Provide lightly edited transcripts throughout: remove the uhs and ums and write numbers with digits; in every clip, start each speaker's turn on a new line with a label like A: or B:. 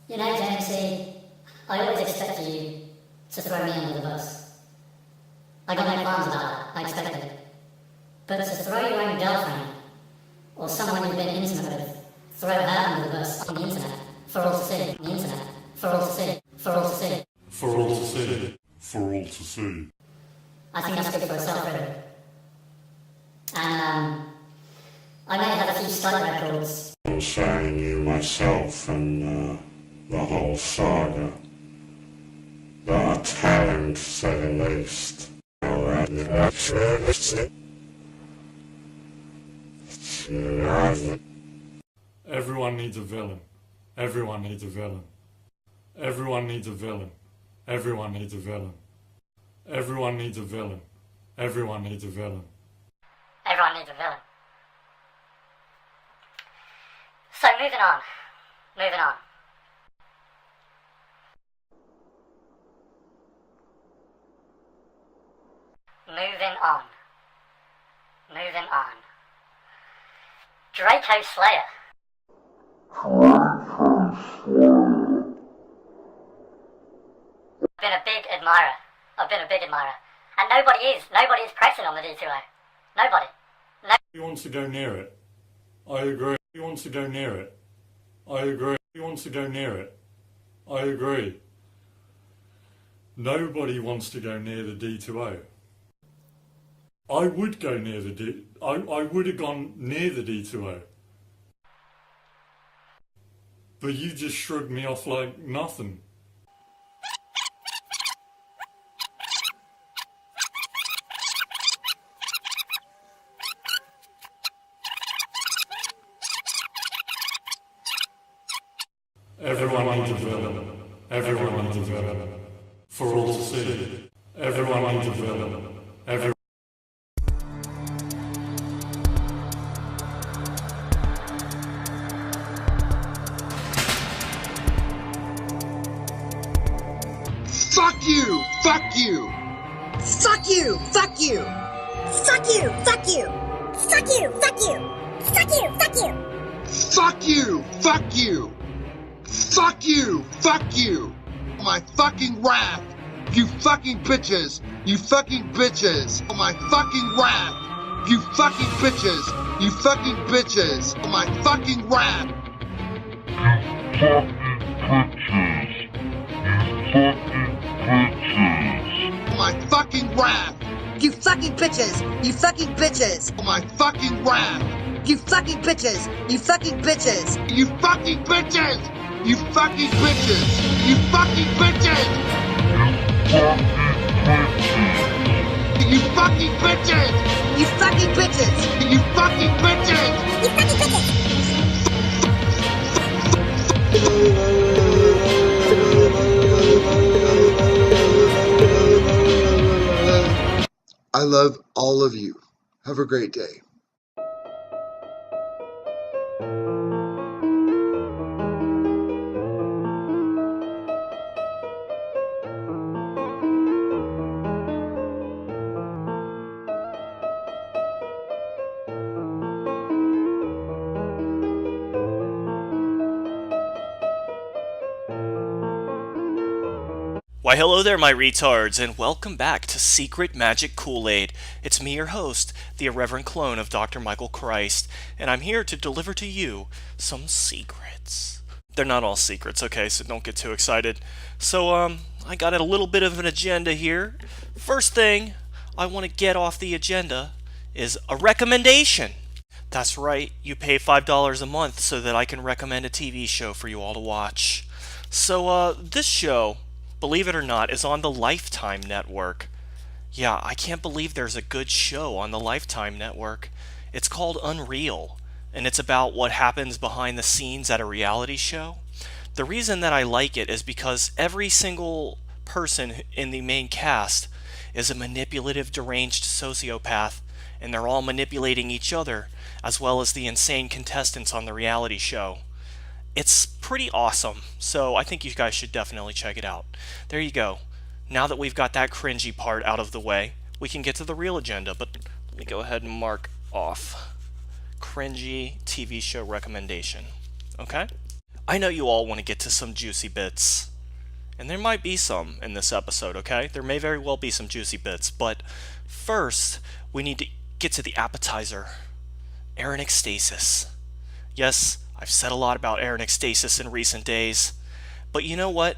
A: You know, Jamesy, I always expected you to throw me under the bus. I got no qualms about that, I expected it. But to throw your own girlfriend, or someone you've been intimate with, throw her under the bus on the internet, for all to see, on the internet, for all to see, for all to see.
B: For all to see. For all to see.
A: I think that's good for itself, really. And, I may have a few stunt records.
B: I'm saying you myself and the whole saga. The talent, to say the least. Alright, that's it. Everyone needs a villain. Everyone needs a villain. Everyone needs a villain. Everyone needs a villain. Everyone needs a villain. Everyone needs a villain.
A: Everyone needs a villain. So moving on. Moving on. Moving on. Moving on. Draco Slayer. I've been a big admirer. And nobody is pressing on the D2O. Nobody.
B: He wants to go near it. I agree. He wants to go near it. I agree. He wants to go near it. I agree. Nobody wants to go near the D2O. I would go near the I would have gone near the D2O. But you just shrugged me off like nothing. Everyone needs a villain. Everyone needs a villain. For all to see. Everyone needs a villain. Everyone.
C: Fuck you! Fuck you!
D: Fuck you! Fuck you! Fuck you! Fuck you! Fuck you! Fuck you! Fuck you! Fuck you!
C: Fuck you! Fuck you! Fuck you! Fuck you! My fucking wrath! You fucking bitches! You fucking bitches! My fucking wrath! You fucking bitches! You fucking bitches! My fucking wrath! My fucking wrath!
D: You fucking bitches! You fucking bitches!
C: My fucking wrath!
D: You fucking bitches! You fucking bitches!
C: You fucking bitches! You fucking bitches! You fucking bitches! You fucking bitches!
D: You fucking bitches!
C: You fucking bitches!
D: You fucking bitches!
C: I love all of you. Have a great day.
E: Why hello there my retards, and welcome back to Secret Magic Kool-Aid. It's me, your host, the irreverent clone of Dr. Michael Christ, and I'm here to deliver to you some secrets. They're not all secrets, okay, so don't get too excited. So, I got a little bit of an agenda here. First thing I want to get off the agenda is a recommendation. That's right, you pay $5 a month so that I can recommend a TV show for you all to watch. So, this show, believe it or not, is on the Lifetime Network. Yeah, I can't believe there's a good show on the Lifetime Network. It's called Unreal, and it's about what happens behind the scenes at a reality show. The reason that I like it is because every single person in the main cast is a manipulative, deranged sociopath, and they're all manipulating each other, as well as the insane contestants on the reality show. It's pretty awesome, so I think you guys should definitely check it out. There you go. Now that we've got that cringy part out of the way, we can get to the real agenda, but let me go ahead and mark off cringy TV show recommendation. Okay? I know you all want to get to some juicy bits. And there might be some in this episode, okay? There may very well be some juicy bits, but first, we need to get to the appetizer. Aaron-ecstasis. Yes, I've said a lot about Aaron-ecstasis in recent days, but you know what?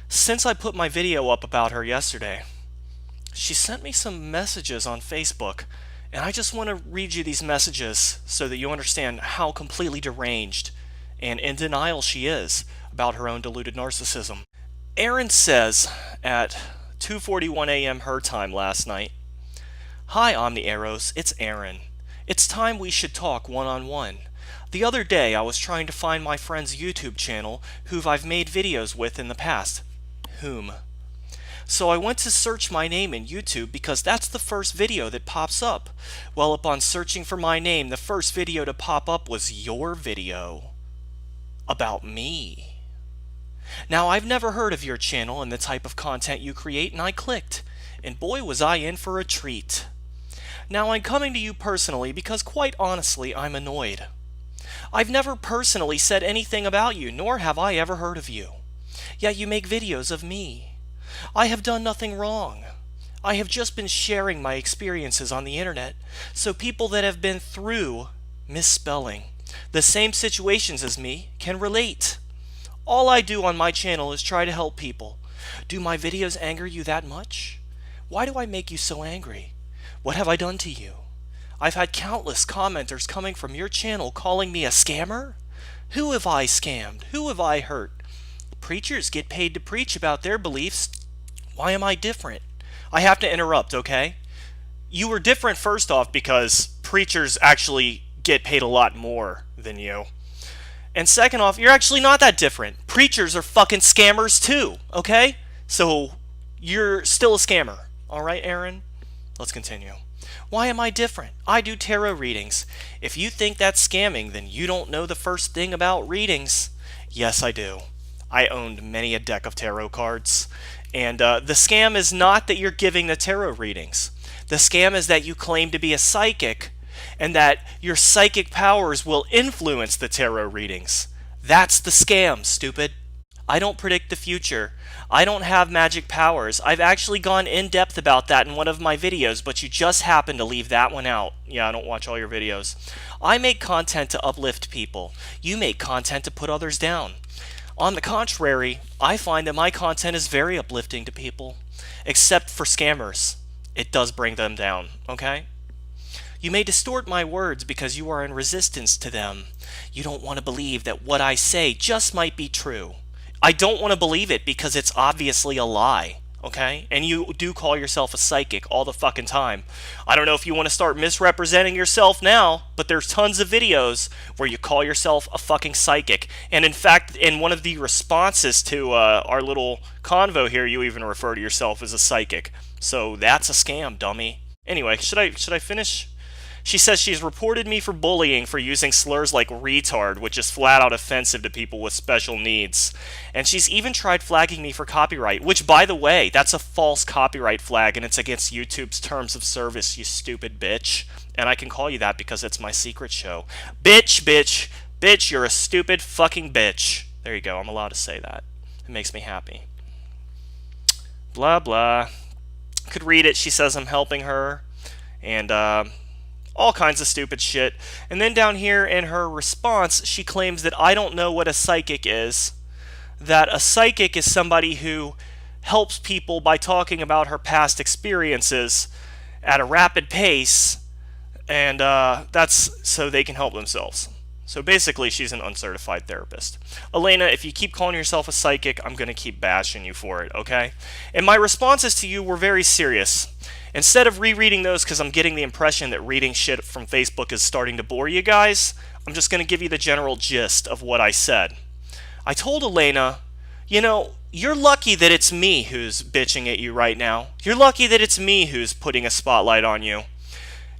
E: Since I put my video up about her yesterday, she sent me some messages on Facebook, and I just want to read you these messages so that you understand how completely deranged and in denial she is about her own deluded narcissism. Aaron says at 2:41 a.m. her time last night, "Hi Omni Arrows, it's Aaron. It's time we should talk one-on-one. The other day I was trying to find my friend's YouTube channel who I've made videos with in the past. Whom? So I went to search my name in YouTube because that's the first video that pops up. Well, upon searching for my name, the first video to pop up was your video. About me. Now, I've never heard of your channel and the type of content you create, and I clicked. And boy, was I in for a treat. Now, I'm coming to you personally because, quite honestly, I'm annoyed. I've never personally said anything about you, nor have I ever heard of you. Yet you make videos of me. I have done nothing wrong. I have just been sharing my experiences on the internet, so people that have been through misspelling the same situations as me can relate. All I do on my channel is try to help people. Do my videos anger you that much? Why do I make you so angry? What have I done to you? I've had countless commenters coming from your channel calling me a scammer? Who have I scammed? Who have I hurt? Preachers get paid to preach about their beliefs. Why am I different? I have to interrupt, okay? You were different first off because preachers actually get paid a lot more than you. And second off, you're actually not that different. Preachers are fucking scammers too, okay? So you're still a scammer. Alright, Aaron? Let's continue. Why am I different? I do tarot readings. If you think that's scamming, then you don't know the first thing about readings. Yes, I do. I owned many a deck of tarot cards. And the scam is not that you're giving the tarot readings. The scam is that you claim to be a psychic and that your psychic powers will influence the tarot readings. That's the scam, stupid. I don't predict the future. I don't have magic powers. I've actually gone in depth about that in one of my videos, but you just happen to leave that one out. Yeah, I don't watch all your videos. I make content to uplift people. You make content to put others down. On the contrary, I find that my content is very uplifting to people, except for scammers. It does bring them down, okay? You may distort my words because you are in resistance to them. You don't want to believe that what I say just might be true. I don't want to believe it because it's obviously a lie, okay? And you do call yourself a psychic all the fucking time. I don't know if you want to start misrepresenting yourself now, but there's tons of videos where you call yourself a fucking psychic. And in fact, in one of the responses to our little convo here, you even refer to yourself as a psychic. So that's a scam, dummy. Anyway, should I finish? She says she's reported me for bullying for using slurs like retard, which is flat out offensive to people with special needs. And she's even tried flagging me for copyright, which, by the way, that's a false copyright flag and it's against YouTube's terms of service, you stupid bitch. And I can call you that because it's my secret show. Bitch, bitch, bitch, you're a stupid fucking bitch. There you go, I'm allowed to say that. It makes me happy. Blah, blah. Could read it. She says I'm helping her. And, all kinds of stupid shit. And then down here in her response, she claims that I don't know what a psychic is. That a psychic is somebody who helps people by talking about her past experiences at a rapid pace, and that's so they can help themselves. So basically, she's an uncertified therapist. Elena, if you keep calling yourself a psychic, I'm going to keep bashing you for it, okay? And my responses to you were very serious. Instead of rereading those because I'm getting the impression that reading shit from Facebook is starting to bore you guys, I'm just going to give you the general gist of what I said. I told Elena, you know, you're lucky that it's me who's bitching at you right now. You're lucky that it's me who's putting a spotlight on you.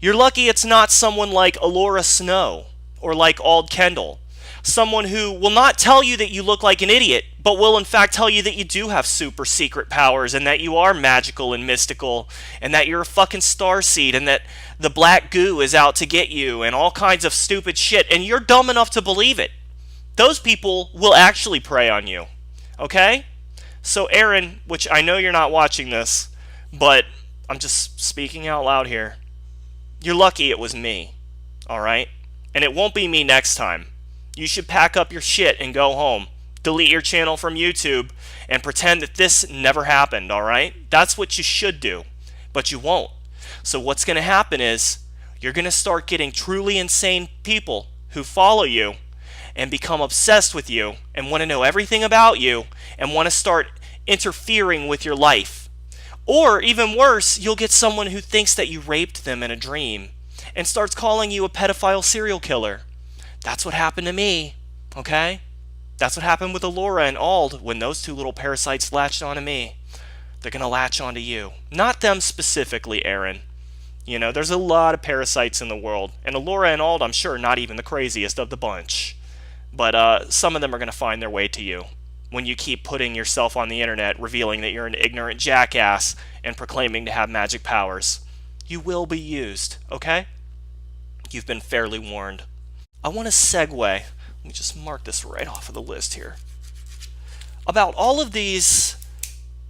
E: You're lucky it's not someone like Alora Snow or like Ald Kendall. Someone who will not tell you that you look like an idiot, but will in fact tell you that you do have super secret powers and that you are magical and mystical and that you're a fucking starseed and that the black goo is out to get you and all kinds of stupid shit, and you're dumb enough to believe it. those people will actually prey on you. Okay? So Aaron, which I know you're not watching this, but I'm just speaking out loud here. You're lucky it was me. Alright? And it won't be me next time. You should pack up your shit and go home. Delete your channel from YouTube and pretend that this never happened, alright? That's what you should do. But you won't. So what's going to happen is you're going to start getting truly insane people who follow you and become obsessed with you and want to know everything about you and want to start interfering with your life. Or even worse, you'll get someone who thinks that you raped them in a dream and starts calling you a pedophile serial killer. That's what happened to me, okay? That's what happened with Allura and Ald when those two little parasites latched onto me. They're going to latch onto you. Not them specifically, Aaron. You know, there's a lot of parasites in the world. And Allura and Ald, I'm sure, not even the craziest of the bunch. But some of them are going to find their way to you when you keep putting yourself on the internet, revealing that you're an ignorant jackass and proclaiming to have magic powers. You will be used, okay? You've been fairly warned. I want to segue. Let me just mark this right off of the list here. About all of these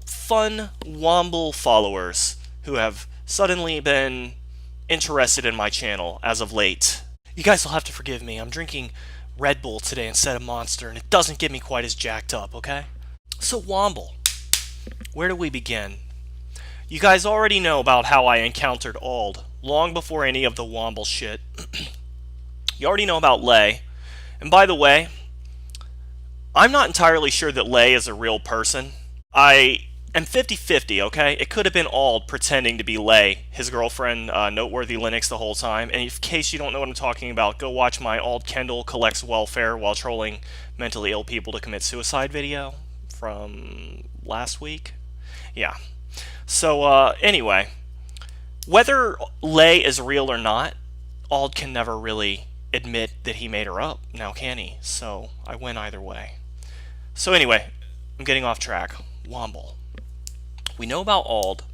E: fun Womble followers who have suddenly been interested in my channel as of late. You guys will have to forgive me. I'm drinking Red Bull today instead of Monster, and it doesn't get me quite as jacked up, okay? So Womble, where do we begin? You guys already know about how I encountered Ald long before any of the Womble shit. You already know about Lay. And by the way, I'm not entirely sure that Lay is a real person. I am 50-50, okay? It could have been Ald pretending to be Lay, his girlfriend, Noteworthy Linux, the whole time. And in case you don't know what I'm talking about, go watch my Ald Kendall collects welfare while trolling mentally ill people to commit suicide video from last week. Yeah. So, anyway, whether Lay is real or not, Ald can never really admit that he made her up, now can he? So, I win either way. So anyway, I'm getting off track. Womble. We know about Ald.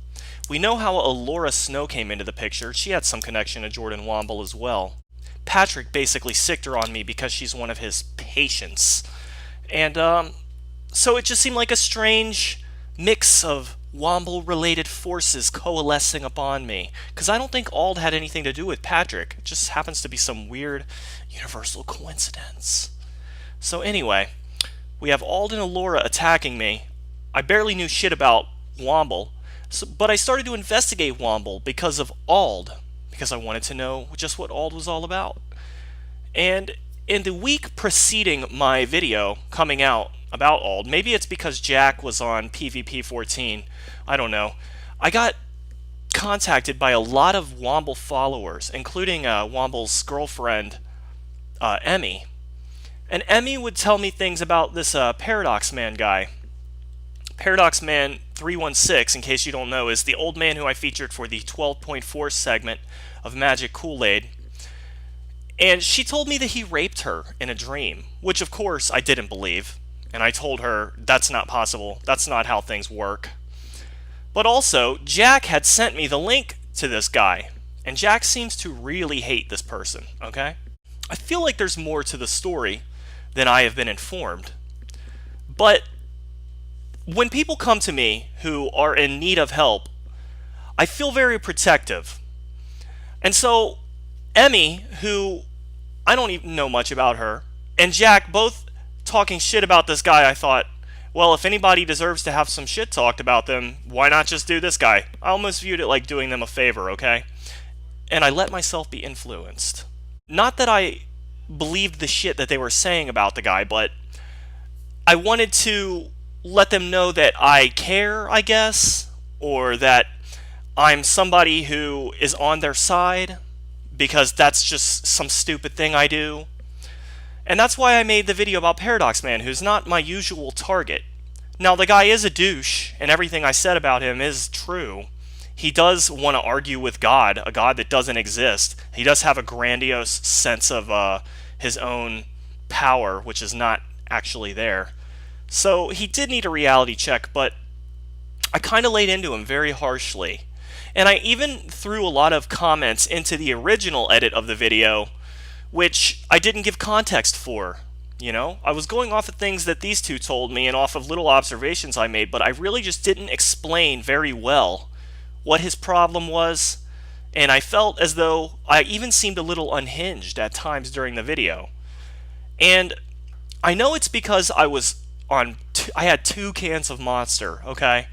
E: We know how Allura Snow came into the picture. She had some connection to Jordan Womble as well. Patrick basically sicked her on me because she's one of his patients. And, so it just seemed like a strange mix of Womble-related forces coalescing upon me. Because I don't think Ald had anything to do with Patrick. It just happens to be some weird universal coincidence. So anyway, we have Ald and Allura attacking me. I barely knew shit about Womble, but I started to investigate Womble because of Ald, because I wanted to know just what Ald was all about. And in the week preceding my video coming out about Ald, maybe it's because Jack was on PvP 14, I don't know, I got contacted by a lot of Womble followers, including Womble's girlfriend, Emmy. And Emmy would tell me things about this Paradox Man guy. Paradox Man 316, in case you don't know, is the old man who I featured for the 12.4 segment of Magick Kool-Aid. And she told me that he raped her in a dream, which of course I didn't believe. And I told her, that's not possible. That's not how things work. But also, Jack had sent me the link to this guy. And Jack seems to really hate this person, okay? I feel like there's more to the story than I have been informed. But when people come to me who are in need of help, I feel very protective. And so, Emmy, who I don't even know much about her, and Jack both talking shit about this guy, I thought, well, if anybody deserves to have some shit talked about them, why not just do this guy? I almost viewed it like doing them a favor, okay? And I let myself be influenced. Not that I believed the shit that they were saying about the guy, but I wanted to let them know that I care, I guess, or that I'm somebody who is on their side, because that's just some stupid thing I do. And that's why I made the video about Paradox Man, who's not my usual target. Now, the guy is a douche, and everything I said about him is true. He does want to argue with God, a God that doesn't exist. He does have a grandiose sense of his own power, which is not actually there. So he did need a reality check, but I kind of laid into him very harshly. And I even threw a lot of comments into the original edit of the video, which I didn't give context for. You know, I was going off of things that these two told me and off of little observations I made, but I really just didn't explain very well what his problem was, and I felt as though I even seemed a little unhinged at times during the video. And I know it's because I had 2 cans of Monster, okay?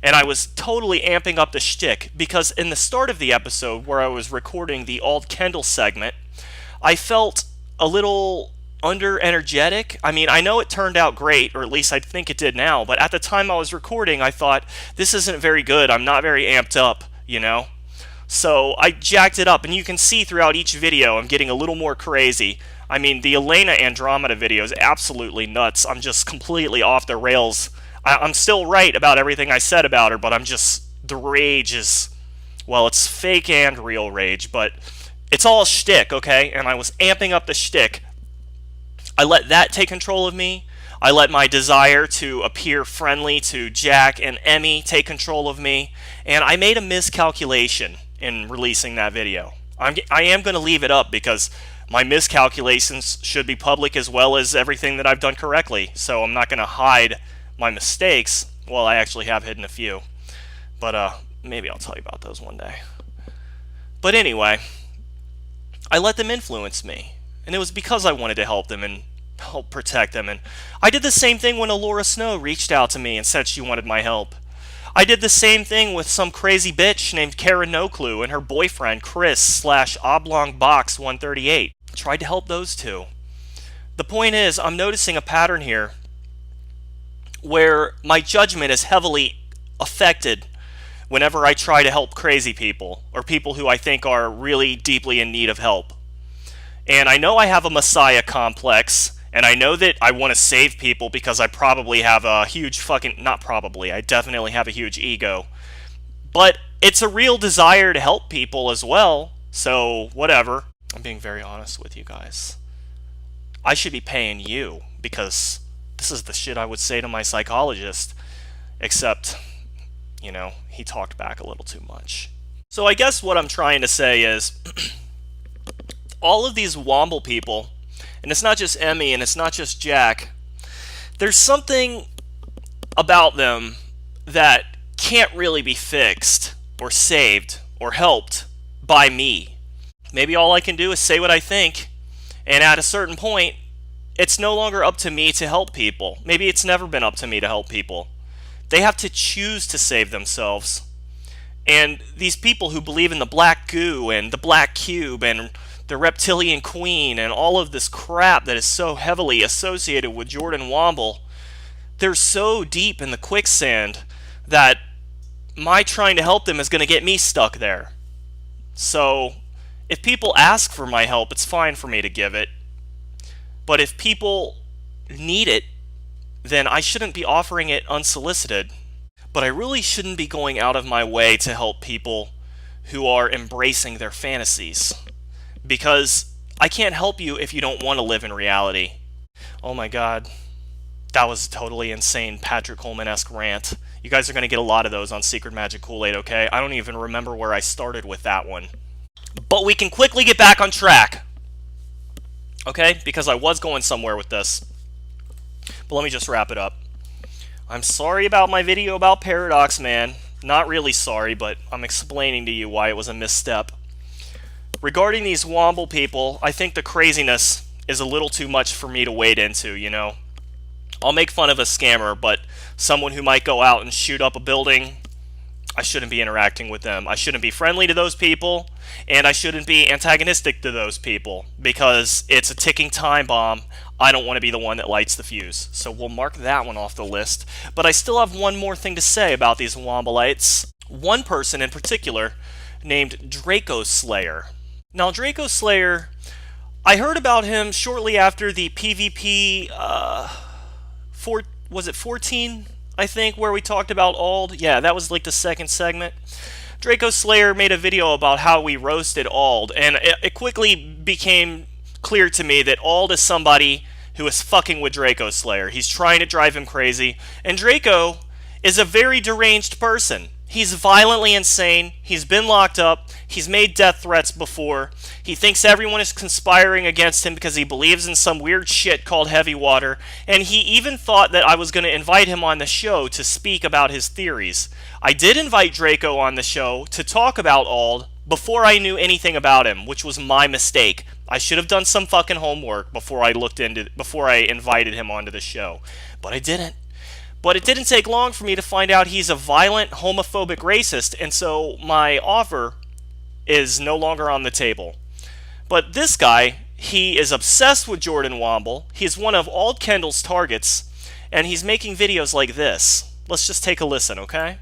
E: And I was totally amping up the shtick, because in the start of the episode where I was recording the Ald Kendall segment, I felt a little under-energetic. I mean, I know it turned out great, or at least I think it did now, but at the time I was recording, I thought, this isn't very good, I'm not very amped up, you know? So I jacked it up, and you can see throughout each video I'm getting a little more crazy. I mean, the Elena Andromeda video is absolutely nuts. I'm just completely off the rails. I'm still right about everything I said about her, but the rage is, well, it's fake and real rage, but it's all shtick, okay? And I was amping up the shtick. I let that take control of me. I let my desire to appear friendly to Jack and Emmy take control of me, and I made a miscalculation in releasing that video. I am going to leave it up because my miscalculations should be public as well as everything that I've done correctly, so I'm not going to hide my mistakes. Well, I actually have hidden a few, but maybe I'll tell you about those one day. But anyway, I let them influence me, and it was because I wanted to help them and help protect them. And I did the same thing when Alora Snow reached out to me and said she wanted my help. I did the same thing with some crazy bitch named Karen No Clue and her boyfriend Chris /Oblong Box 138. Tried to help those two. The point is, I'm noticing a pattern here where my judgment is heavily affected whenever I try to help crazy people or people who I think are really deeply in need of help. And I know I have a messiah complex, and I know that I want to save people because I probably have a huge I definitely have a huge ego. But it's a real desire to help people as well, so whatever. I'm being very honest with you guys. I should be paying you, because this is the shit I would say to my psychologist, except, you know, he talked back a little too much. So I guess what I'm trying to say is, all of these Womble people, and it's not just Emmy and it's not just Jack, there's something about them that can't really be fixed or saved or helped by me. Maybe all I can do is say what I think, and at a certain point, it's no longer up to me to help people. Maybe it's never been up to me to help people. They have to choose to save themselves. And these people who believe in the black goo and the black cube and the reptilian queen and all of this crap that is so heavily associated with Jordan Womble, they're so deep in the quicksand that my trying to help them is going to get me stuck there. So if people ask for my help, it's fine for me to give it. But if people need it, then I shouldn't be offering it unsolicited. But I really shouldn't be going out of my way to help people who are embracing their fantasies. Because I can't help you if you don't want to live in reality. Oh my god. That was a totally insane Patrick Coleman-esque rant. You guys are going to get a lot of those on Secret Magic Kool-Aid, okay? I don't even remember where I started with that one. But we can quickly get back on track. Okay? Because I was going somewhere with this. But let me just wrap it up. I'm sorry about my video about Paradox Man. Not really sorry, but I'm explaining to you why it was a misstep. Regarding these Womble people, I think the craziness is a little too much for me to wade into, you know? I'll make fun of a scammer, but someone who might go out and shoot up a building, I shouldn't be interacting with them. I shouldn't be friendly to those people, and I shouldn't be antagonistic to those people, because it's a ticking time bomb. I don't want to be the one that lights the fuse. So we'll mark that one off the list. But I still have one more thing to say about these Wombleites. One person in particular, named Draco Slayer. Now, Draco Slayer, I heard about him shortly after the PvP, was it 14, I think, where we talked about Ald? Yeah, that was like the second segment. Draco Slayer made a video about how we roasted Ald, and it quickly became clear to me that Ald is somebody who is fucking with Draco Slayer. He's trying to drive him crazy, and Draco is a very deranged person. He's violently insane. He's been locked up. He's made death threats before. He thinks everyone is conspiring against him because he believes in some weird shit called heavy water. And he even thought that I was going to invite him on the show to speak about his theories. I did invite Draco on the show to talk about Ald before I knew anything about him, which was my mistake. I should have done some fucking homework before I invited him onto the show. But I didn't. But it didn't take long for me to find out he's a violent, homophobic racist, and so my offer is no longer on the table. But this guy, he is obsessed with Jordan Womble. He's one of Ald Kendall's targets, and he's making videos like this. Let's just take a listen, okay?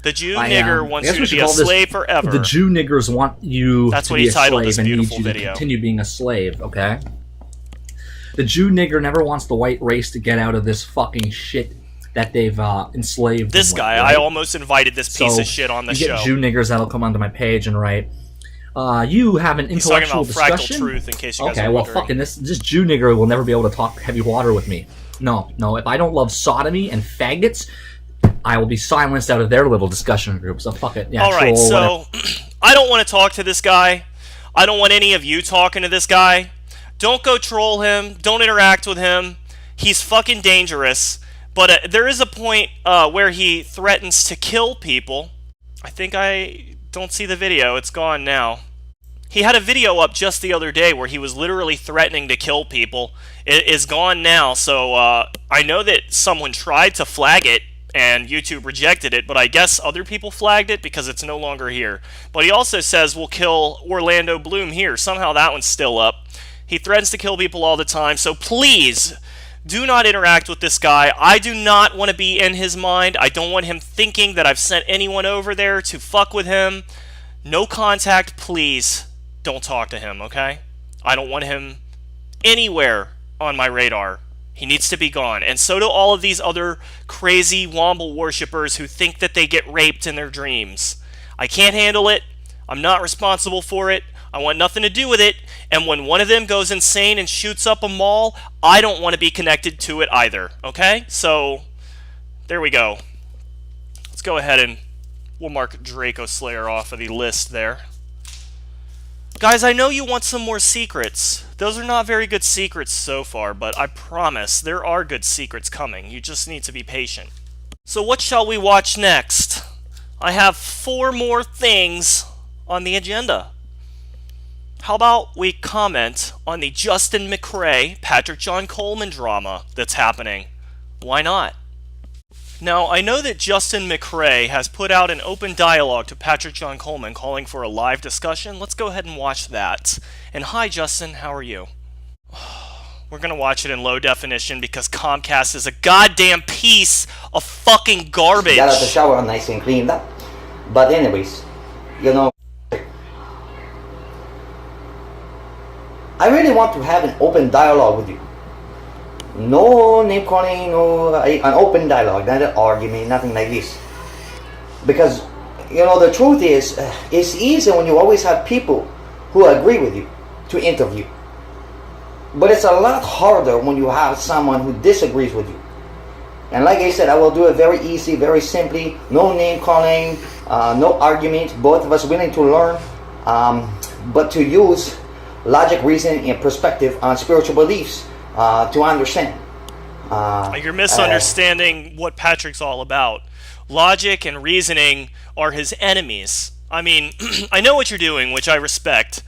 E: The Jew nigger wants you to be a slave forever.
F: The Jew niggers want you
E: That's
F: to
E: what
F: be
E: he
F: a
E: titled
F: slave
E: this
F: and need
E: beautiful
F: you to
E: video.
F: continue being a slave, okay? The Jew nigger never wants the white race to get out of this fucking shit that they've enslaved
E: this
F: them
E: guy,
F: with, right?
E: I almost invited this piece of shit on the show.
F: You get Jew niggers that'll come onto my page and write, you have an
E: He's talking
F: intellectual
E: about
F: discussion?
E: fractal truth, in case you guys
F: okay,
E: are
F: well,
E: wondering.
F: fucking this Jew nigger will never be able to talk heavy water with me. No, if I don't love sodomy and faggots, I will be silenced out of their little discussion group. So fuck it. Yeah,
E: Alright,
F: troll,
E: so I don't want to talk to this guy. I don't want any of you talking to this guy. Don't go troll him. Don't interact with him. He's fucking dangerous. But there is a point where he threatens to kill people. I think I don't see the video. It's gone now. He had a video up just the other day where he was literally threatening to kill people. It is gone now, so I know that someone tried to flag it and YouTube rejected it, but I guess other people flagged it because it's no longer here. But he also says we'll kill Orlando Bloom here. Somehow that one's still up. He threatens to kill people all the time, so please do not interact with this guy. I do not want to be in his mind. I don't want him thinking that I've sent anyone over there to fuck with him. No contact, please. Don't talk to him, okay? I don't want him anywhere on my radar. He needs to be gone. And so do all of these other crazy Womble worshippers who think that they get raped in their dreams. I can't handle it. I'm not responsible for it. I want nothing to do with it. And when one of them goes insane and shoots up a mall, I don't want to be connected to it either. Okay? So, there we go. Let's go ahead and we'll mark Draco Slayer off of the list there. Guys, I know you want some more secrets. Those are not very good secrets so far, but I promise there are good secrets coming. You just need to be patient. So what shall we watch next? I have 4 more things on the agenda. How about we comment on the Justin McRae, Patrick John Coleman drama that's happening? Why not? Now, I know that Justin McRae has put out an open dialogue to Patrick John Coleman calling for a live discussion. Let's go ahead and watch that. And hi, Justin, how are you? We're going to watch it in low definition because Comcast is a goddamn piece of fucking garbage.
G: Got out of the shower nice and cleaned up. But anyways, you know, I really want to have an open dialogue with you. No name calling, no an open dialogue, not an argument, nothing like this. Because, you know, the truth is, it's easy when you always have people who agree with you to interview. But it's a lot harder when you have someone who disagrees with you. And like I said, I will do it very easy, very simply. No name calling, no argument. Both of us willing to learn, but to use logic, reason, and perspective on spiritual beliefs to understand.
E: You're misunderstanding what Patrick's all about. Logic and reasoning are his enemies. I mean, I know what you're doing, which I respect.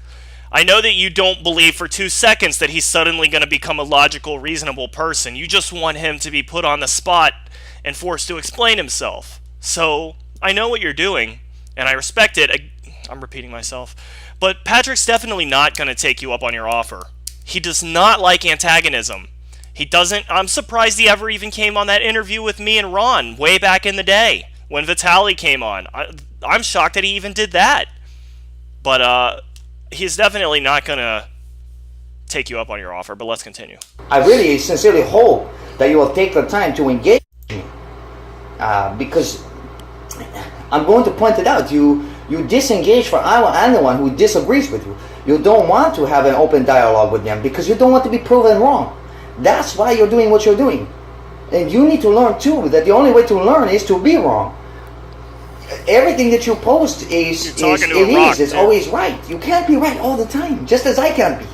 E: I know that you don't believe for 2 seconds that he's suddenly going to become a logical, reasonable person. You just want him to be put on the spot and forced to explain himself. So, I know what you're doing, and I respect it. I'm repeating myself. But Patrick's definitely not going to take you up on your offer. He does not like antagonism. He doesn't. I'm surprised he ever even came on that interview with me and Ron way back in the day when Vitaly came on. I'm shocked that he even did that. But he's definitely not going to take you up on your offer, but let's continue.
G: I really sincerely hope that you will take the time to engage me. Because I'm going to point it out. You disengage for anyone who disagrees with you. You don't want to have an open dialogue with them because you don't want to be proven wrong. That's why you're doing what you're doing. And you need to learn too that the only way to learn is to be wrong. everything that you post is it's always right. You can't be right all the time, just as I can't be.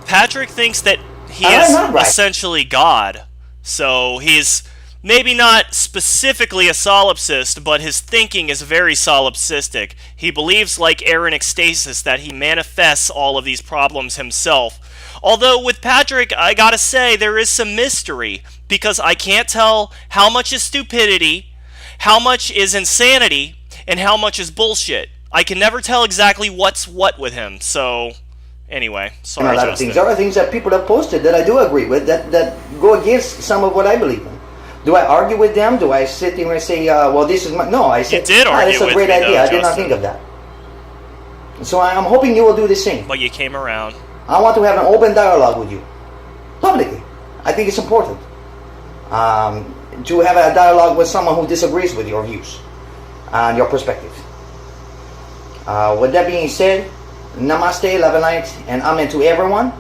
E: Patrick thinks that he is essentially God, so he's maybe not specifically a solipsist, but his thinking is very solipsistic. He believes, like Aaron Ecstasis, that he manifests all of these problems himself. Although with Patrick, I gotta say, there is some mystery, because I can't tell how much is stupidity, how much is insanity, and how much is bullshit. I can never tell exactly what's what with him, so anyway, sorry, Justin.
G: There are things that people have posted that I do agree with, that go against some of what I believe in. Do I argue with them? Do I sit there and say, well, this is my... No, I said,
E: you did argue
G: that's a great idea.
E: Though,
G: I did not think of that. So I'm hoping you will do the same.
E: But you came around.
G: I want to have an open dialogue with you, publicly. I think it's important to have a dialogue with someone who disagrees with your views and your perspective. With that being said, namaste, love and light, and amen to everyone.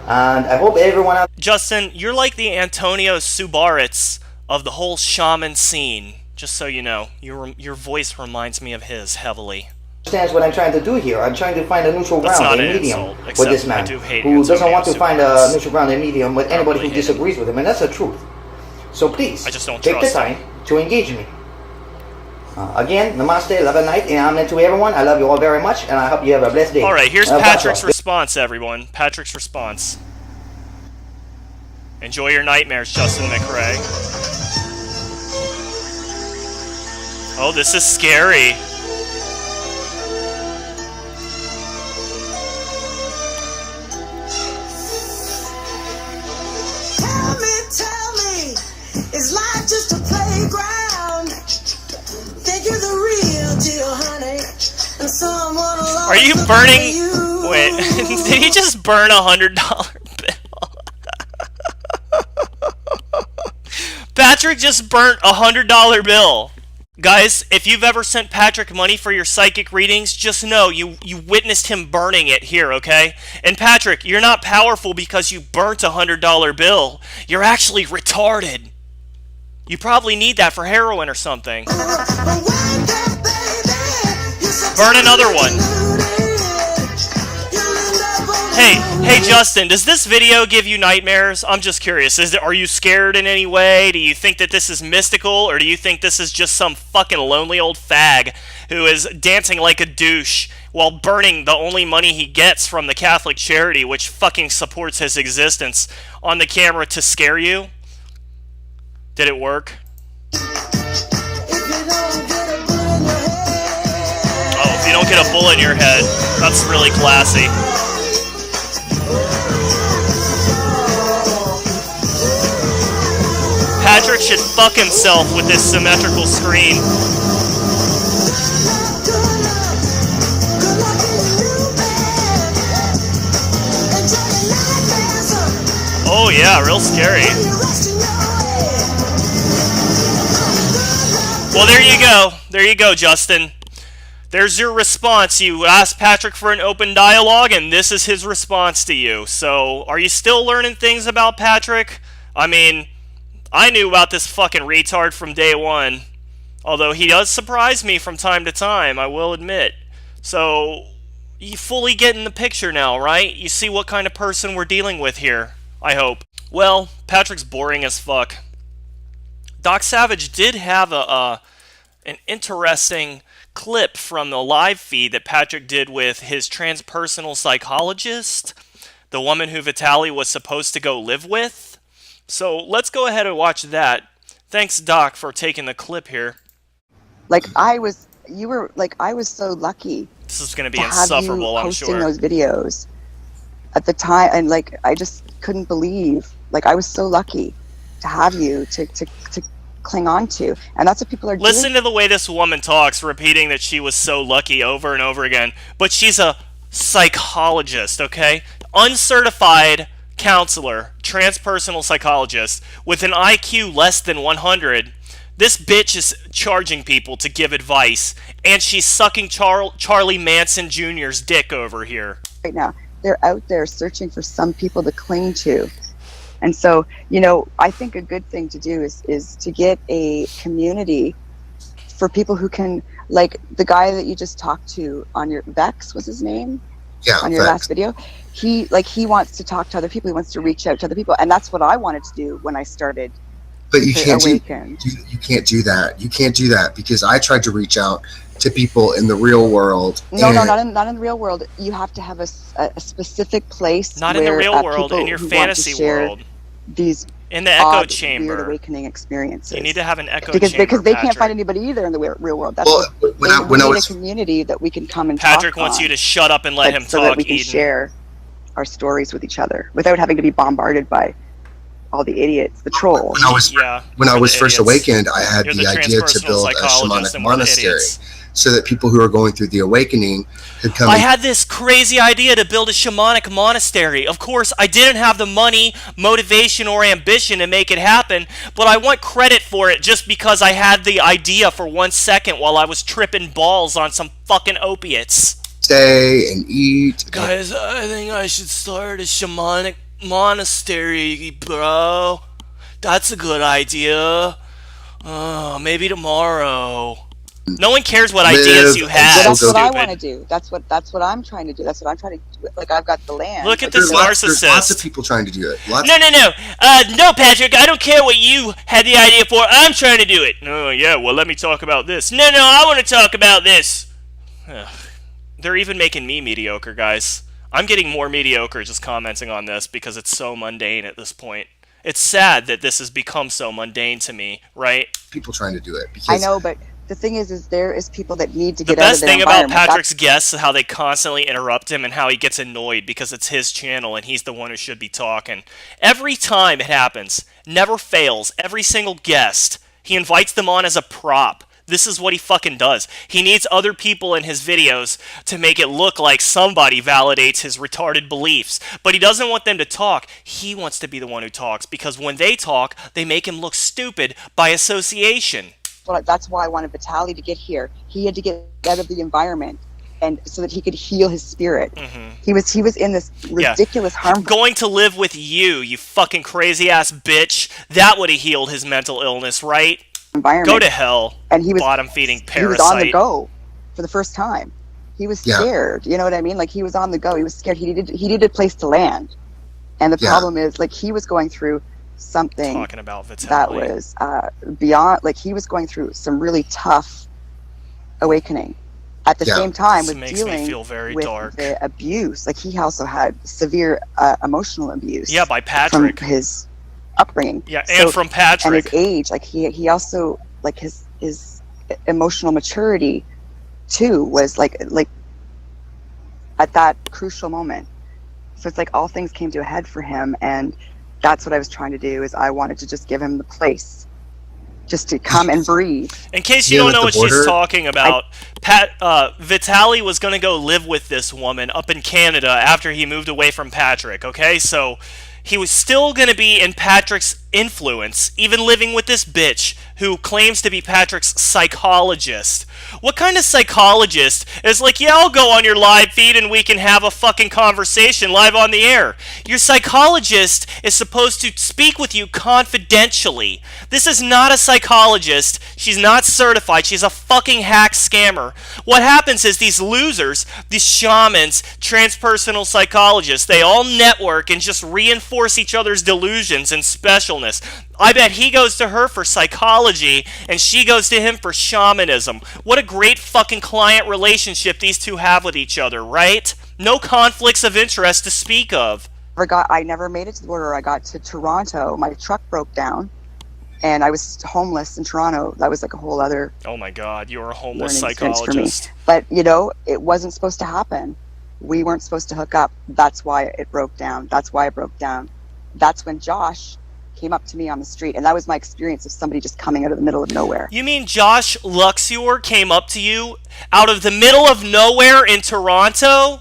G: And I hope everyone out...
E: Justin, you're like the Antonio Subaritz of the whole shaman scene. Just so you know, your voice reminds me of his heavily.
G: Understands what I'm trying to do here. I'm trying to find a neutral ground, a medium with this man who doesn't want to find a neutral ground, a medium with anybody who disagrees with him, and that's the truth. So please, take the time to engage me. Again, namaste, love and light, and amen to everyone. I love you all very much, and I hope you have a blessed day.
E: Alright, here's Patrick's response, everyone. Patrick's response. Enjoy your nightmares, Justin McRae. Oh, this is scary.
H: Tell me, is life just a playground? Think you're the real deal, honey, and someone alone.
E: Are you burning? Wait, did he just burn $100 bill? Patrick just burnt $100 bill. Guys, if you've ever sent Patrick money for your psychic readings, just know you witnessed him burning it here, okay? And Patrick, you're not powerful because you burnt a $100 bill. You're actually retarded. You probably need that for heroin or something. Burn another one. Hey Justin, does this video give you nightmares? I'm just curious. Are you scared in any way? Do you think that this is mystical, or do you think this is just some fucking lonely old fag who is dancing like a douche while burning the only money he gets from the Catholic charity, which fucking supports his existence, on the camera to scare you? Did it work? Oh, if you don't get a bullet in your head, that's really classy. Patrick should fuck himself with this symmetrical screen. Oh yeah, real scary. Well, there you go. There you go, Justin. There's your response. You asked Patrick for an open dialogue, and this is his response to you. So, are you still learning things about Patrick? I mean, I knew about this fucking retard from day one. Although he does surprise me from time to time, I will admit. So, you fully get in the picture now, right? You see what kind of person we're dealing with here, I hope. Well, Patrick's boring as fuck. Doc Savage did have an interesting clip from the live feed that Patrick did with his transpersonal psychologist, the woman who Vitaly was supposed to go live with. So let's go ahead and watch that. Thanks, Doc, for taking the clip here.
I: I was so lucky.
E: This is going to be insufferable, I'm sure.
I: Posting those videos at the time, and I just couldn't believe. I was so lucky to have you to cling on to, and that's what people are doing.
E: Listen to the way this woman talks, repeating that she was so lucky over and over again. But she's a psychologist, okay? Uncertified counselor, transpersonal psychologist, with an IQ less than 100. This bitch is charging people to give advice, and she's sucking Charlie Manson Jr.'s dick over here.
I: Right now, they're out there searching for some people to cling to. And so, I think a good thing to do is to get a community for people who can, like the guy that you just talked to on your Vex was his name,
C: Yeah,
I: on your
C: Vex.
I: last video. He wants to talk to other people. He wants to reach out to other people, and that's what I wanted to do when I started.
C: But you can't
I: awaken.
C: you can't do that. You can't do that because I tried to reach out to people in the real world.
I: No, not in the real world. You have to have a specific place.
E: Not
I: where,
E: in the real world,
I: people
E: in your
I: who
E: fantasy
I: want to share
E: world.
I: These
E: In the echo
I: odd,
E: chamber.
I: weird awakening experiences.
E: You need to have an echo
I: because
E: chamber,
I: they can't
E: Patrick.
I: find anybody either in the real world. That's
C: Well,
I: what, we need a community that we can come and
E: Patrick
I: talk
E: wants
I: on,
E: you to shut up and let him
I: so
E: talk,
I: that we can
E: Eden.
I: share our stories with each other without having to be bombarded by all the idiots, the trolls.
C: When I was first
E: idiots.
C: awakened, I had
E: You're
C: the
E: the
C: idea to
E: transpersonal
C: build a
E: psychologist
C: shamanic
E: and we're the
C: monastery
E: idiots.
C: so that people who are going through the awakening could come.
E: I had this crazy idea to build a shamanic monastery. Of course, I didn't have the money, motivation, or ambition to make it happen, but I want credit for it just because I had the idea for 1 second while I was tripping balls on some fucking opiates.
C: Stay and eat.
E: Guys, I think I should start a shamanic monastery, bro. That's a good idea. Maybe tomorrow. No one cares what ideas you have.
I: Well, that's what I
E: stupid.
I: want to do. That's what I'm trying to do. That's what I'm trying to do. Like, I've got the land.
E: Look at
I: Like,
E: this
C: There's lots of
E: narcissist.
C: people trying to do it.
E: No, Patrick, I don't care what you had the idea for. I'm trying to do it. Oh, yeah, well, let me talk about this. No, I want to talk about this. Ugh. They're even making me mediocre, guys. I'm getting more mediocre just commenting on this because it's so mundane at this point. It's sad that this has become so mundane to me, right?
C: People trying to do it.
I: I know, but the thing is there is people that need to
E: The
I: get out of
E: best
I: their
E: thing about
I: environment.
E: Patrick's guests is how they constantly interrupt him and how he gets annoyed because it's his channel and he's the one who should be talking. Every time it happens, never fails, every single guest, he invites them on as a prop. This is what he fucking does. He needs other people in his videos to make it look like somebody validates his retarded beliefs. But he doesn't want them to talk. He wants to be the one who talks because when they talk, they make him look stupid by association.
I: Well, that's why I wanted Vitaly to get here. He had to get out of the environment, and so that he could heal his spirit.
E: Mm-hmm.
I: He was in this ridiculous harmful.
E: Going to live with you fucking crazy ass bitch. That would have healed his mental illness, right?
I: Environment.
E: Go to hell.
I: And he was
E: bottom feeding parasite.
I: He was on the go for the first time. He was scared. You know what I mean? Like, he was on the go. He was scared. He needed a place to land. And the problem is, like, he was going through something
E: talking about Vitaly.
I: That was beyond. Like, he was going through some really tough awakening. At the same time,
E: this
I: with
E: makes me
I: dealing
E: feel very
I: with
E: dark.
I: the abuse. Like, he also had severe emotional abuse.
E: Yeah, by Patrick.
I: From his upbringing.
E: Yeah, and from Patrick.
I: And his age. Like, he also, like, his emotional maturity too was like at that crucial moment. So it's like all things came to a head for him, and that's what I was trying to do. Is I wanted to just give him the place just to come and breathe.
E: In case you don't know what she's talking about, Vitaly was going to go live with this woman up in Canada after he moved away from Patrick, okay? So he was still going to be in Patrick's influence, even living with this bitch who claims to be Patrick's psychologist. What kind of psychologist is like, yeah, I'll go on your live feed and we can have a fucking conversation live on the air? Your psychologist is supposed to speak with you confidentially. This is not a psychologist. She's not certified. She's a fucking hack scammer. What happens is these losers, these shamans, transpersonal psychologists, they all network and just reinforce each other's delusions and specialness. I bet he goes to her for psychology and she goes to him for shamanism. What a great fucking client relationship these two have with each other, right? No conflicts of interest to speak of.
I: I never made it to the border. I got to Toronto. My truck broke down and I was homeless in Toronto. That was like a whole other...
E: Oh my God, you're a homeless
I: psychologist. For me. But, it wasn't supposed to happen. We weren't supposed to hook up. That's why it broke down. That's why it broke down. That's when Josh came up to me on the street, and that was my experience of somebody just coming out of the middle of nowhere.
E: You mean Josh Luxior came up to you out of the middle of nowhere in Toronto?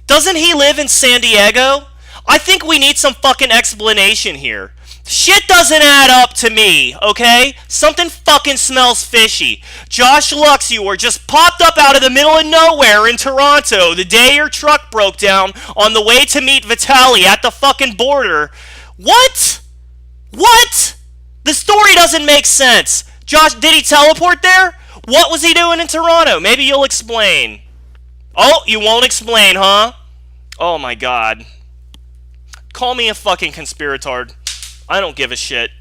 E: Doesn't he live in San Diego? I think we need some fucking explanation here. Shit doesn't add up to me, okay? Something fucking smells fishy. Josh Luxior just popped up out of the middle of nowhere in Toronto the day your truck broke down on the way to meet Vitaly at the fucking border. What? What? The story doesn't make sense. Josh, did he teleport there? What was he doing in Toronto? Maybe you'll explain. Oh, you won't explain, huh? Oh my god. Call me a fucking conspiratard. I don't give a shit.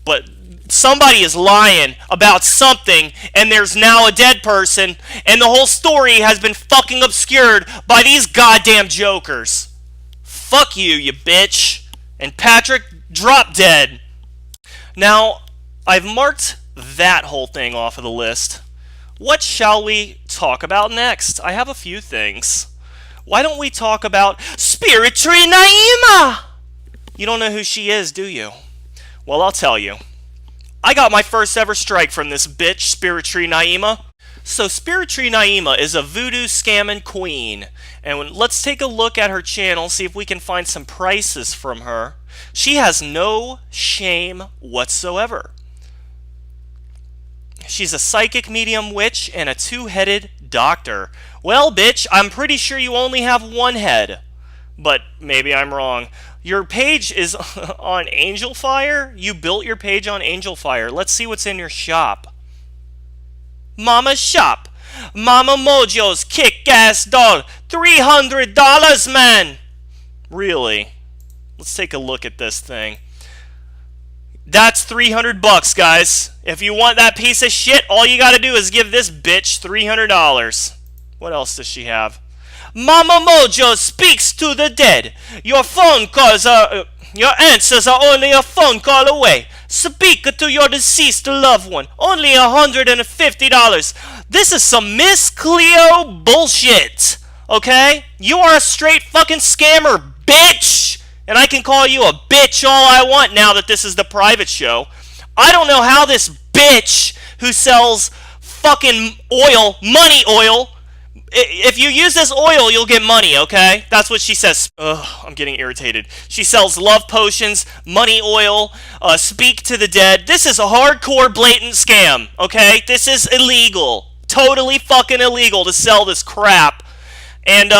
E: But somebody is lying about something, and there's now a dead person, and the whole story has been fucking obscured by these goddamn jokers. Fuck you, you bitch. And Patrick, drop dead. Now, I've marked that whole thing off of the list. What shall we talk about next? I have a few things. Why don't we talk about Spirit Tree Naima? You don't know who she is, do you? Well, I'll tell you. I got my first ever strike from this bitch, Spirit Tree Naima. So Spirit Tree Naima is a voodoo scamming queen. And let's take a look at her channel, see if we can find some prices from her. She has no shame whatsoever. She's a psychic medium witch and a two-headed doctor. Well, bitch, I'm pretty sure you only have one head. But maybe I'm wrong. Your page is on Angel Fire? You built your page on Angel Fire. Let's see what's in your shop. Mama's shop. Mama Mojo's kick-ass doll. $300, man! Really? Let's take a look at this thing. That's $300, guys. If you want that piece of shit, all you gotta do is give this bitch $300. What else does she have? Mama Mojo speaks to the dead. Your phone calls are... your answers are only a phone call away. Speak to your deceased loved one. Only $150. This is some Miss Cleo bullshit. Okay? You are a straight fucking scammer, bitch! And I can call you a bitch all I want now that this is the private show. I don't know how this bitch who sells fucking oil, money oil, if you use this oil, you'll get money, okay? That's what she says. Ugh, I'm getting irritated. She sells love potions, money oil, speak to the dead. This is a hardcore, blatant scam, okay? This is illegal. Totally fucking illegal to sell this crap. And,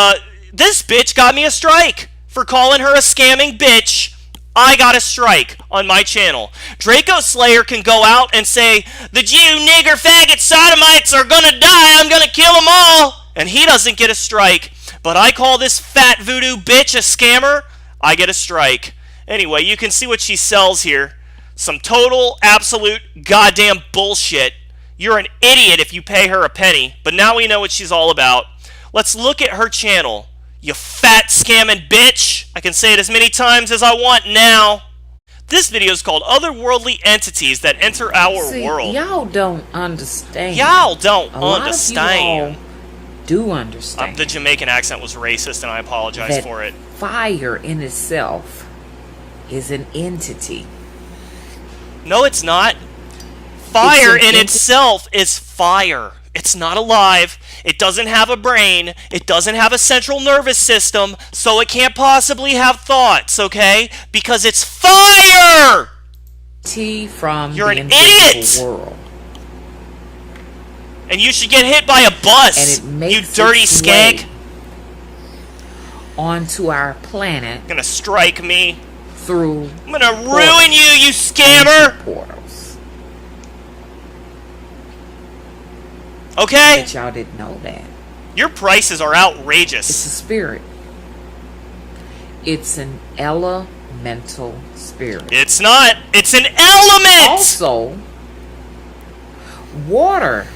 E: this bitch got me a strike for calling her a scamming bitch. I got a strike on my channel. Draco Slayer can go out and say, the Jew, nigger, faggot, sodomites are gonna die. I'm gonna kill them all. And he doesn't get a strike. But I call this fat voodoo bitch a scammer. I get a strike. Anyway, you can see what she sells here. Some total, absolute, goddamn bullshit. You're an idiot if you pay her a penny. But now we know what she's all about. Let's look at her channel. You fat scamming bitch! I can say it as many times as I want now. This video is called Otherworldly Entities That Enter Our World.
J: Y'all don't understand.
E: Y'all don't
J: A lot
E: understand.
J: of you all do understand.
E: The Jamaican accent was racist and I apologize
J: that
E: for it.
J: Fire in itself is an entity.
E: No, it's not. Fire
J: It's an
E: in itself is fire. It's not alive. It doesn't have a brain. It doesn't have a central nervous system, so it can't possibly have thoughts, okay? Because it's fire!
J: From
E: You're
J: the
E: an
J: invisible
E: idiot!
J: world.
E: And you should get hit by a bus,
J: And it makes
E: you dirty
J: its
E: skank.
J: way onto our planet.
E: Gonna strike me.
J: Through
E: I'm gonna ruin you, you scammer!
J: Portals.
E: Okay?
J: But y'all didn't know that.
E: Your prices are outrageous.
J: It's a spirit. It's an elemental spirit.
E: It's not. It's an element!
J: Also, water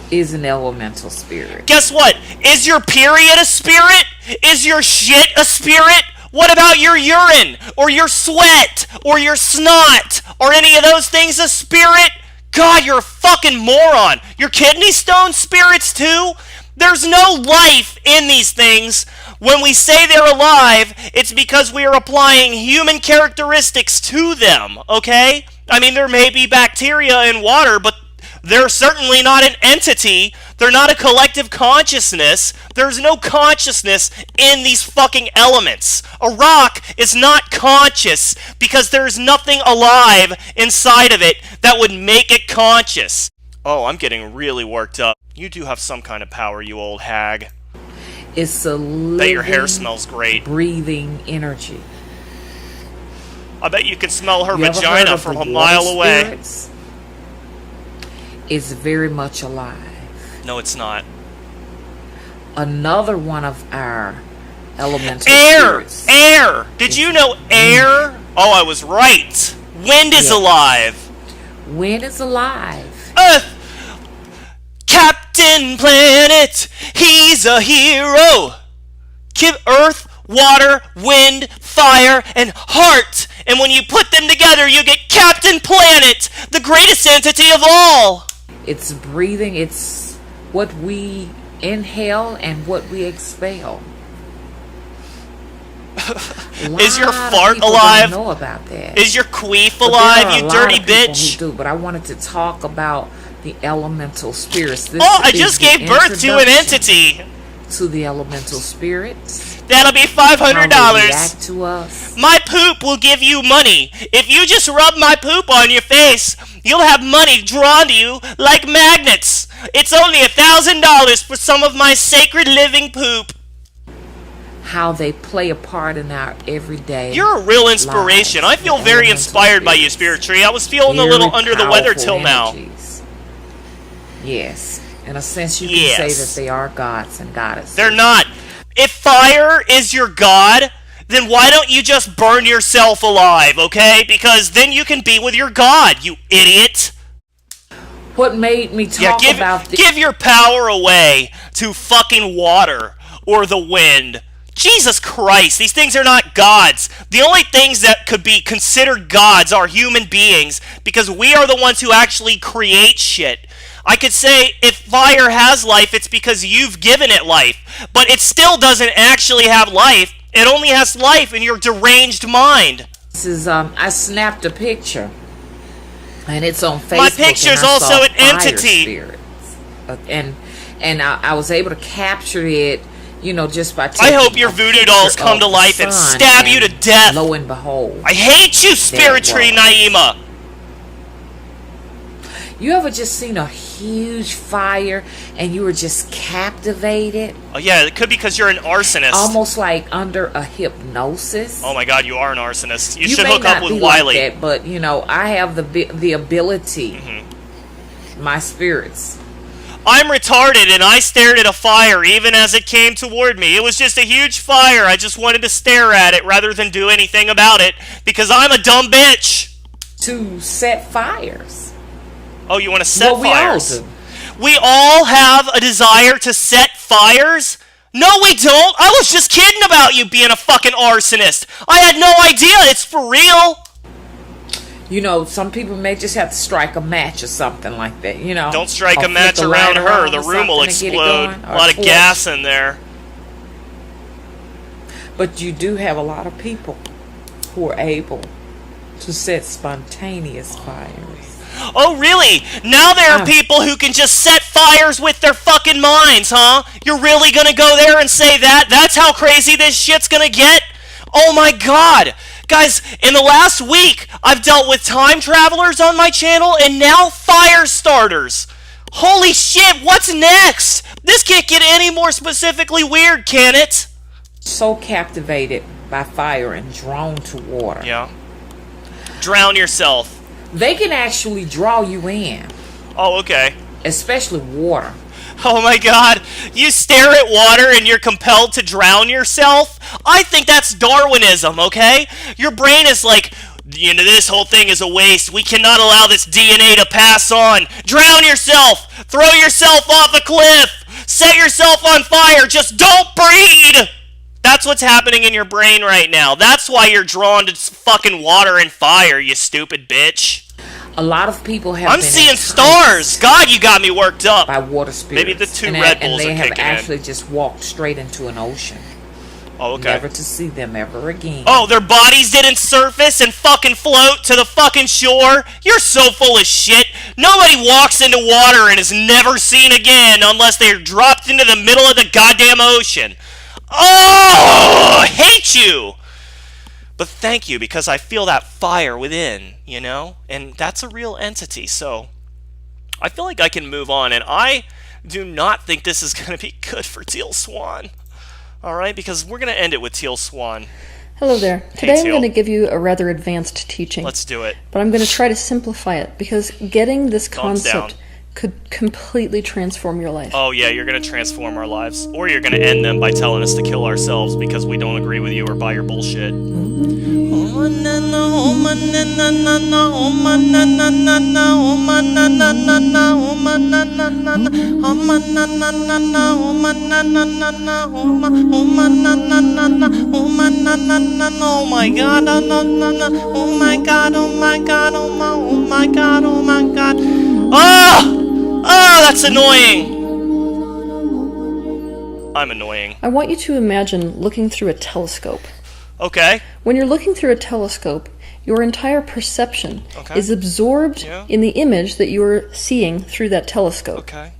J: is an elemental spirit.
E: Guess what? Is your period a spirit? Is your shit a spirit? What about your urine? Or your sweat? Or your snot? Or any of those things a spirit? God, you're a fucking moron. Your kidney stone spirits too? There's no life in these things. When we say they're alive, it's because we are applying human characteristics to them, okay? I mean, there may be bacteria in water, but they're certainly not an entity. They're not a collective consciousness. There's no consciousness in these fucking elements. A rock is not conscious because there's nothing alive inside of it that would make it conscious. Oh, I'm getting really worked up. You do have some kind of power, you old hag.
J: It's a living,
E: Bet your hair smells great.
J: breathing energy.
E: I bet you can smell her
J: You ever heard
E: vagina
J: of
E: from
J: the
E: a mile
J: water
E: away.
J: spirits? is very much alive.
E: No, it's not.
J: Another one of our elemental
E: Air!
J: spirits.
E: Air! Did you know air? Oh, I was right. Wind is alive.
J: Wind is alive.
E: Earth! Captain Planet! He's a hero! Earth, water, wind, fire, and heart. And when you put them together, you get Captain Planet, the greatest entity of all.
J: It's breathing. It's what we inhale and what we expel.
E: Is your fart
J: people
E: alive?
J: Don't know about that.
E: Is your queef
J: But
E: alive,
J: there are
E: you
J: a lot
E: dirty
J: of people
E: bitch?
J: Who do, but I wanted to talk about the elemental spirits. This
E: I
J: is
E: just
J: the
E: gave birth to an
J: introduction
E: entity.
J: To the elemental spirits.
E: That'll be
J: How they
E: $500.
J: react to us.
E: My poop will give you money. If you just rub my poop on your face, you'll have money drawn to you like magnets. It's only $1,000 for some of my sacred living poop.
J: How they play a part in our everyday.
E: You're a real inspiration. I
J: lives,
E: feel
J: the
E: very
J: elemental
E: inspired by you,
J: spirits.
E: Spirit Tree. I was feeling a
J: Very
E: little under the weather
J: powerful
E: till now.
J: energies. Yes. In a sense, you can
E: Yes.
J: say that they are gods and goddesses.
E: They're not. If fire is your god, then why don't you just burn yourself alive, okay? Because then you can be with your god, you idiot.
J: What made me talk about this?
E: Give your power away to fucking water or the wind. Jesus Christ, these things are not gods. The only things that could be considered gods are human beings because we are the ones who actually create shit. I could say if fire has life, it's because you've given it life. But it still doesn't actually have life. It only has life in your deranged mind.
J: This is I snapped a picture, and it's on Facebook.
E: My picture's
J: and I
E: also
J: saw
E: an
J: fire
E: entity.
J: Spirits. And I was able to capture it, you know, just by
E: I
J: taking
E: hope your
J: a
E: voodoo dolls
J: picture
E: come
J: of
E: to
J: the
E: life and
J: sun,
E: stab you to death.
J: Lo and behold,
E: I hate you, Spirit Tree
J: was.
E: Naima.
J: You ever just seen a huge fire and you were just captivated?
E: Oh yeah, it could be because you're an arsonist.
J: Almost like under a hypnosis.
E: Oh my god, you are an arsonist. You
J: You
E: should
J: may
E: hook up
J: not
E: with
J: be like
E: Wiley.
J: that, but you know, I have the ability.
E: Mm-hmm.
J: My spirits.
E: I'm retarded and I stared at a fire even as it came toward me. It was just a huge fire. I just wanted to stare at it rather than do anything about it because I'm a dumb bitch.
J: To set fires.
E: Oh, you want to set fires?
J: We all do.
E: We all have a desire to set fires? No, we don't. I was just kidding about you being a fucking arsonist. I had no idea. It's for real.
J: You know, some people may just have to strike a match or something like that, you know.
E: Don't strike
J: Or
E: a match
J: flick a
E: around
J: lighter
E: her.
J: on
E: The
J: or
E: room will
J: something to get it
E: explode.
J: going,
E: A
J: or
E: lot of
J: torch.
E: gas in there.
J: But you do have a lot of people who are able to set spontaneous fires.
E: Oh, really? Now there are people who can just set fires with their fucking minds, huh? You're really gonna go there and say that? That's how crazy this shit's gonna get? Oh my god! Guys, in the last week, I've dealt with time travelers on my channel and now fire starters. Holy shit, what's next? This can't get any more specifically weird, can it?
J: So captivated by fire and drawn to water.
E: Yeah. Drown yourself.
J: They can actually draw you in.
E: Oh, okay.
J: Especially water.
E: Oh my god, you stare at water and you're compelled to drown yourself? I think that's Darwinism, okay? Your brain is like, you know, this whole thing is a waste. We cannot allow this DNA to pass on. Drown yourself! Throw yourself off a cliff! Set yourself on fire! Just don't breathe! That's what's happening in your brain right now. That's why you're drawn to fucking water and fire, you stupid bitch.
J: A lot of people have
E: I'm
J: been
E: seeing
J: enticed
E: stars. God, you got me worked up.
J: by water spirits.
E: Maybe the two
J: and
E: Red
J: and
E: Bulls
J: they
E: are
J: have
E: kicking
J: actually
E: in.
J: just walked straight into an ocean.
E: Oh, okay.
J: Never to see them ever again.
E: Oh, their bodies didn't surface and fucking float to the fucking shore? You're so full of shit. Nobody walks into water and is never seen again unless they're dropped into the middle of the goddamn ocean. Oh, I hate you. But thank you, because I feel that fire within, you know? And that's a real entity, so I feel like I can move on. And I do not think this is going to be good for Teal Swan. Alright, because we're going to end it with Teal Swan.
K: Hello there. Today I'm
E: Teal.
K: going to give you a rather advanced teaching.
E: Let's do it.
K: But I'm going to try to simplify it because getting this
E: Thumbs down.
K: concept could completely transform your life.
E: Oh yeah, you're gonna transform our lives. Or you're gonna end them by telling us to kill ourselves because we don't agree with you or buy your bullshit. Oh my god, oh my god, oh my god, oh my god, oh my god. Oh! Oh, that's annoying! I'm annoying.
K: I want you to imagine looking through a telescope.
E: Okay.
K: When you're looking through a telescope, your entire perception
E: Okay.
K: is absorbed
E: Yeah.
K: in the image that you are seeing through that telescope.
E: Okay.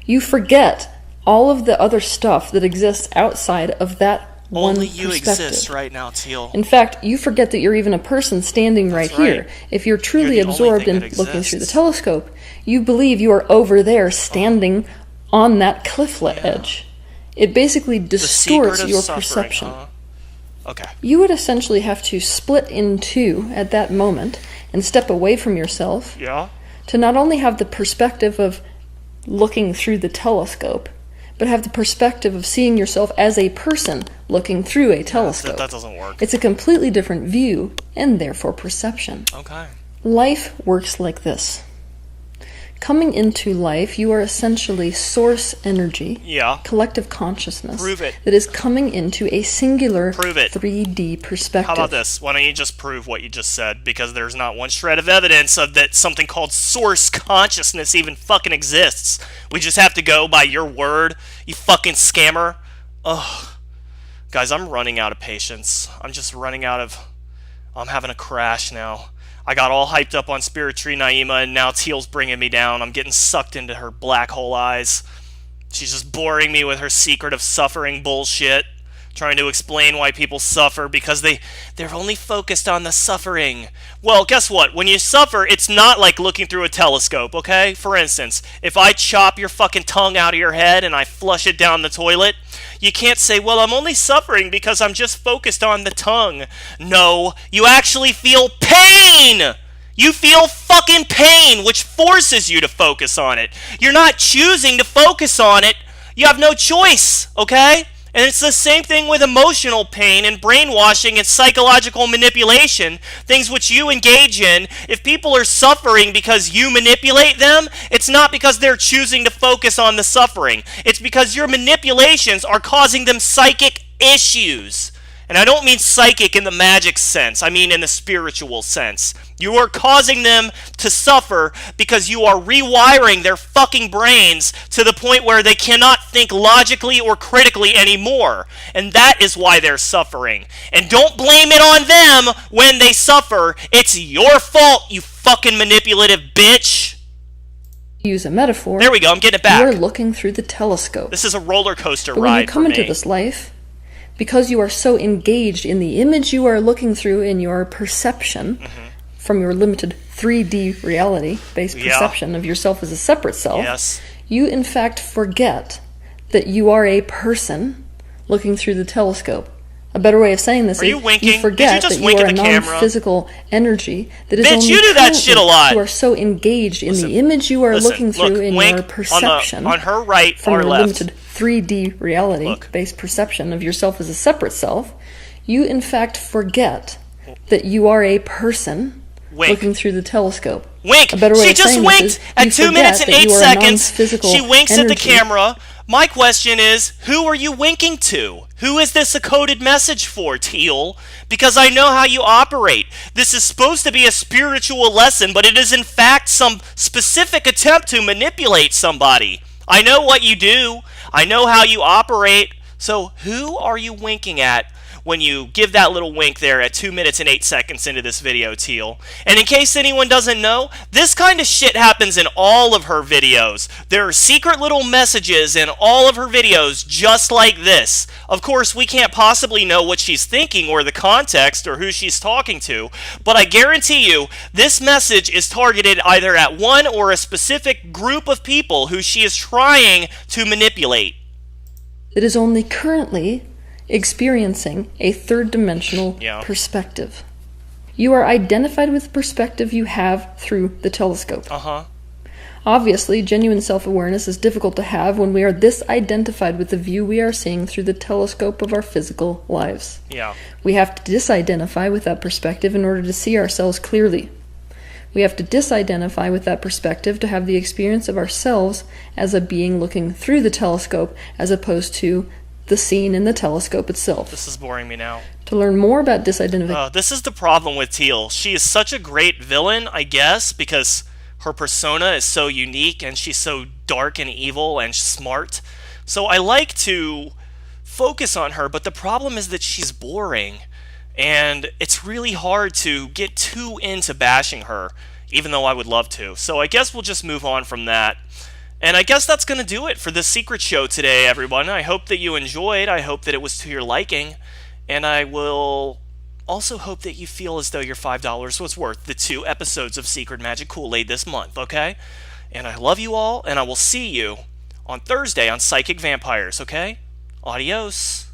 K: You forget all of the other stuff that exists outside of that one
E: Only you
K: perspective.
E: exist right now, Teal.
K: In fact, you forget that you're even a person standing right
E: That's right.
K: here. If you're truly
E: You're the only
K: absorbed
E: thing
K: in
E: that
K: looking through the
E: exists.
K: telescope, you believe you are over there standing on that cliff edge. It basically
E: The
K: distorts
E: secret of
K: your
E: suffering,
K: perception.
E: huh? Okay.
K: You would essentially have to split in two at that moment and step away from yourself
E: Yeah?
K: to not only have the perspective of looking through the telescope, but have the perspective of seeing yourself as a person looking through a telescope.
E: That doesn't work.
K: It's a completely different view and therefore perception.
E: Okay.
K: Life works like this. Coming into life, you are essentially source energy,
E: Yeah.
K: collective consciousness,
E: Prove it.
K: that is coming into a singular
E: Prove it.
K: 3D perspective.
E: How about this? Why don't you just prove what you just said? Because there's not one shred of evidence of that something called source consciousness even fucking exists. We just have to go by your word, you fucking scammer. Ugh. Guys, I'm running out of patience. I'm having a crash now. I got all hyped up on Spirit Tree Naima, and now Teal's bringing me down. I'm getting sucked into her black hole eyes. She's just boring me with her secret of suffering bullshit, trying to explain why people suffer because they're only focused on the suffering. Well, guess what? When you suffer, it's not like looking through a telescope, okay? For instance, if I chop your fucking tongue out of your head and I flush it down the toilet, you can't say, well, I'm only suffering because I'm just focused on the tongue. No, you actually feel pain! You feel fucking pain, which forces you to focus on it. You're not choosing to focus on it. You have no choice, okay? And it's the same thing with emotional pain and brainwashing and psychological manipulation, things which you engage in. If people are suffering because you manipulate them, it's not because they're choosing to focus on the suffering. It's because your manipulations are causing them psychic issues. And I don't mean psychic in the magic sense, I mean in the spiritual sense. You are causing them to suffer because you are rewiring their fucking brains to the point where they cannot think logically or critically anymore. And that is why they're suffering. And don't blame it on them when they suffer. It's your fault, you fucking manipulative bitch.
K: Use a metaphor.
E: There we go, I'm getting it back.
K: You are looking through the telescope.
E: This is a roller coaster
K: But when
E: ride
K: you come
E: for
K: into
E: me.
K: this life, because you are so engaged in the image you are looking through in your perception, from your limited 3D reality-based
E: Yeah.
K: perception of yourself as a separate self,
E: Yes.
K: you in fact forget that you are a person looking through the telescope. A better way of saying this
E: Are
K: is
E: you winking? Did you
K: forget
E: just
K: that
E: wink
K: you are
E: at
K: a
E: the camera?
K: non-physical energy that is
E: Bitch,
K: only
E: you do that shit a
K: currently-
E: lot.
K: You are so engaged in
E: Listen,
K: the image you are
E: listen,
K: looking through
E: look,
K: in
E: wink
K: your perception
E: on her right
K: from
E: or
K: your
E: left.
K: limited 3D reality-based perception of yourself as a separate self, you in fact forget that you are a person
E: Wink.
K: looking through the telescope.
E: Wink.
K: A better way
E: She
K: of
E: just
K: saying
E: winked
K: this is
E: at
K: you
E: 2
K: forget
E: minutes and
K: that
E: 8
K: you are a
E: seconds.
K: non-physical
E: She winks at the
K: energy.
E: camera. My question is, who are you winking to? Who is this a coded message for, Teal? Because I know how you operate. This is supposed to be a spiritual lesson, but it is in fact some specific attempt to manipulate somebody. I know what you do. I know how you operate. So who are you winking at when you give that little wink there at 2 minutes and 8 seconds into this video, Teal? And in case anyone doesn't know, this kind of shit happens in all of her videos. There are secret little messages in all of her videos just like this. Of course, we can't possibly know what she's thinking or the context or who she's talking to, but I guarantee you this message is targeted either at one or a specific group of people who she is trying to manipulate.
K: That is only currently experiencing a third-dimensional
E: Yeah.
K: perspective. You are identified with the perspective you have through the telescope.
E: Uh-huh.
K: Obviously, genuine self-awareness is difficult to have when we are this identified with the view we are seeing through the telescope of our physical lives.
E: Yeah.
K: We have to disidentify with that perspective in order to see ourselves clearly. We have to disidentify with that perspective to have the experience of ourselves as a being looking through the telescope as opposed to the scene in the telescope itself.
E: This is boring me now.
K: To learn more about disidentification...
E: This is the problem with Teal. She is such a great villain, I guess, because her persona is so unique and she's so dark and evil and smart. So I like to focus on her, but the problem is that she's boring. And it's really hard to get too into bashing her, even though I would love to. So I guess we'll just move on from that. And I guess that's going to do it for this secret show today, everyone. I hope that you enjoyed. I hope that it was to your liking. And I will also hope that you feel as though your $5 was worth the 2 episodes of Secret Magic Kool-Aid this month, okay? And I love you all, and I will see you on Thursday on Psychic Vampires, okay? Adios.